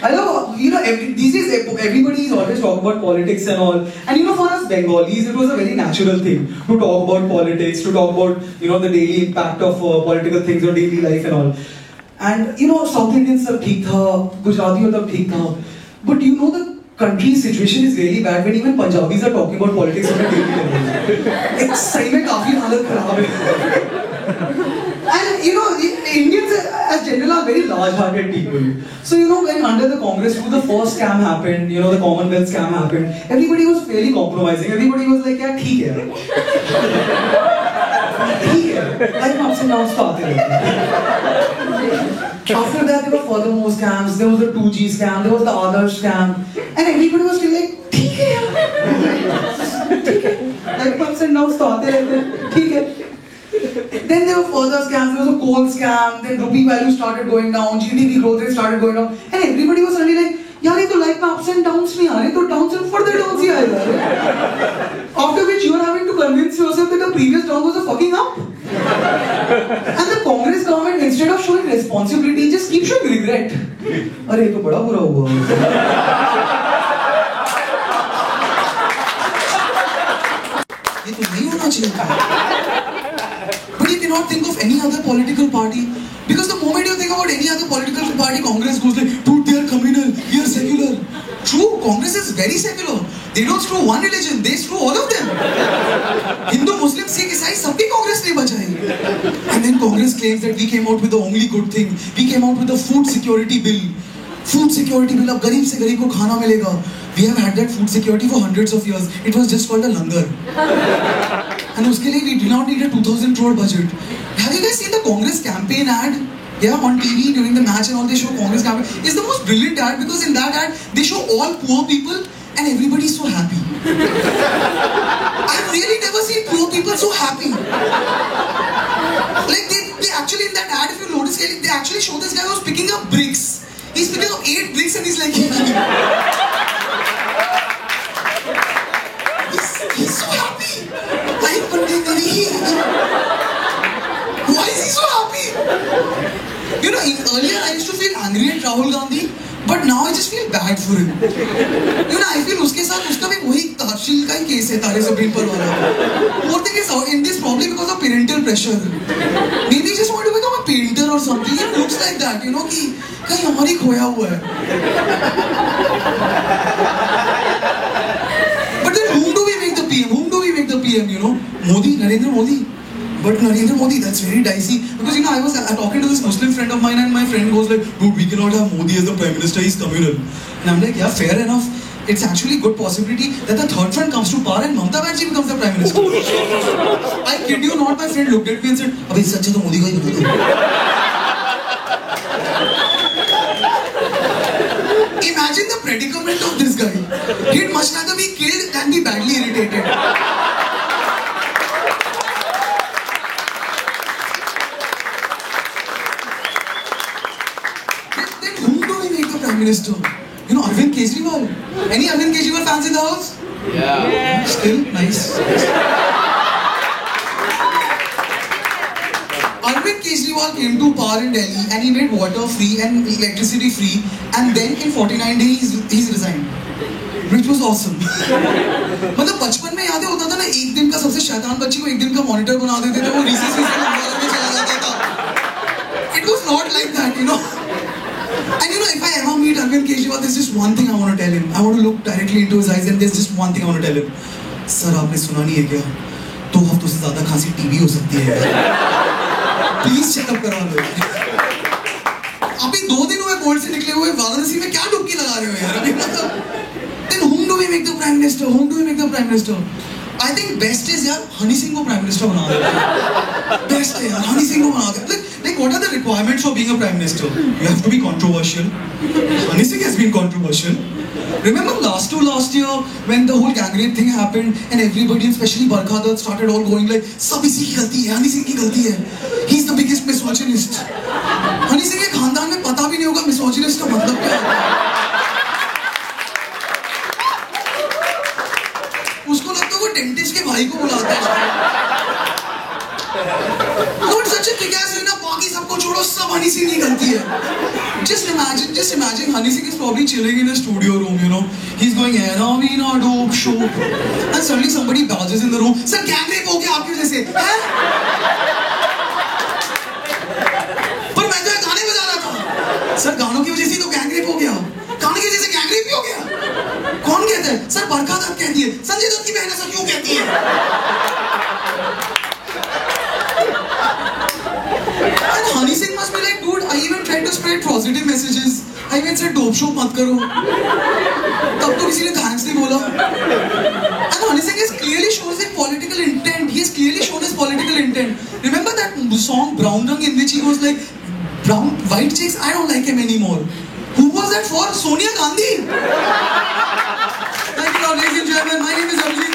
I love, these days everybody is always talking about politics and all. And for us Bengalis, it was a very natural thing to talk about politics, to talk about, the daily impact of political things on daily life and all. And, South Indians tab theek tha, Gujaratiyon tab theek tha. But the country's situation is really bad when even Punjabis are talking about politics on a daily level. It's sahi mein kafi halat kharab hai. And Indians as general are very large-hearted people. So when under the Congress rule the first scam happened, the Commonwealth scam happened, everybody was fairly compromising. Everybody was like, yeah, theek hai. Theek hai. Like ups and downs to aate rehte. After that there were further more scams. There was the 2G scam, there was the Adarsh scam, and everybody was still like, theek hai yaar. Theek hai. Like ups and downs to aate rehte. Theek hai. Then there were further scams, there was a coal scam, then rupee value started going down, GDP growth rate started going down, and everybody was suddenly like, yaar ye to life mein ups and downs nahi aa rahe, to downs and further downs hi aayega. After which you are having to convince yourself that the previous down was a fucking up. And the Congress government, instead of showing responsibility, just keep showing regret. Arey ye to bada bura hua. ये तो नहीं होना चाहिए था. But you cannot think of any other political party, because the moment you think about any other political party, Congress goes like, dude, they are communal, we are secular. True, Congress is very secular. They don't screw one religion, they screw all of them. Hindu, Muslim, Sikh, Isai, sabhi Congress ne bachaye. And then Congress claims that we came out with the only good thing. We came out with the food security bill. Food security bill, ab garib se garib ko khana milega. We have had that food security for hundreds of years. It was just called a langar. And uske liye we did not need a 2,000 crore budget. Have you guys seen the Congress campaign ad? Yeah, on TV during the match and all, they show Congress campaign. It's the most brilliant ad, because in that ad they show all poor people and everybody's so happy. I've really never seen poor people so happy. Like they actually, in that ad, if you notice, they actually show this guy who's picking up bricks. He's picking up 8 bricks and he's like, he's so happy. Why is he so happy? Earlier I used to feel angry at Rahul Gandhi, but now I just feel bad for him. I feel uske saath uska bhi wahi Tahsil ka hi case hai, Tare Zameen Par wala. Poor thing is, in this probably because of parental pressure. Maybe he just want to become a painter or something. It looks like that, ki kahin hamari khoya hua hai. But then whom do we make the PM? Whom do we make the PM, Modi, Narendra Modi. But Narendra Modi, that's very dicey. Because I was talking to this Muslim friend of mine, and my friend goes like, dude, we cannot have Modi as the Prime Minister, he's communal. And I'm like, yeah, fair enough. It's actually a good possibility that the third front comes to power and Mamata Banerjee becomes the Prime Minister. I kid you not, my friend looked at me and said, abhi is achha to Modi ko hi bana do. Imagine the predicament of this guy. He'd much rather be killed than be badly irritated. Then whom do we make the Prime Minister? Arvind Kejriwal. Any Arvind Kejriwal fans in the house? Yeah. Still nice. Arvind Kejriwal came to power in Delhi and he made water free and electricity free, and then in 49 days he's resigned, which was awesome. मतलब बचपन में याद है होता था ना, एक दिन का सबसे शैतान बच्ची को एक दिन का मॉनिटर बना देते थे, वो रिसेस में चला जाता था. It was not like that, And if I ever meet Arvind Kejriwal, there's just one thing I want to tell him. I want to look directly into his eyes and there's just one thing I want to tell him. Sir, आपने सुना नहीं है क्या? 2 हफ्तों से ज़्यादा खांसी TB हो सकती है. Please चेकअप करवा लो. अभी 2 दिन हुए बोर्ड से निकले हुए, वाराणसी में क्या डुबकी लगा रहे हो यार? अभी Then whom do we make the Prime Minister? Whom do we make the Prime Minister? I think best is यार Honey Singh को Prime Minister बना दे. Best है यार Honey Singh को बना दे. Like what are the requirements for being a Prime Minister? You have to be controversial. Honey Singh has been controversial. Remember last year when the whole gang rape thing happened and everybody, especially Barkha Dutt, started all going like, "Sab isi ki galti hai, Honey Singh ki galti hai. He's the biggest misogynist." Honey Singh के खानदान में पता भी नहीं होगा misogynist का मतलब क्या है. उसको लगता है वो डेंटिस्ट के भाई को बुलाता है. Not such a kick-ass, बाकी सबको छोड़ो, सब Honey Singh की गलती है. just imagine Honey Singh is probably chilling in a studio room, you know. He's going, "Era veena dope show," and suddenly somebody barges in the room. Sir, gang rape हो गया आपकी वजह से, हैं? पर मैं तो ये गाने बजा रहा था. सर, गानों की वजह से तो गैंग रेप हो गया. गाने की वजह से गैंग रेप भी हो गया. कौन कहता है? सर, बरखा दत्त कहती है. संजय दत्त की बहन ऐसा क्यों कहती है? And Honey Singh must be like, dude, I even tried to spread positive messages. I even said dope show मत करो. तब तो किसी ने thanks नहीं बोला. And Honey Singh has clearly shown his political intent. He has clearly shown his political intent. Remember that song Brown Rang in which he was like, white chicks, I don't like him anymore. Who was that for? Sonia Gandhi. Thank you, ladies and gentlemen. My name is Abhijit.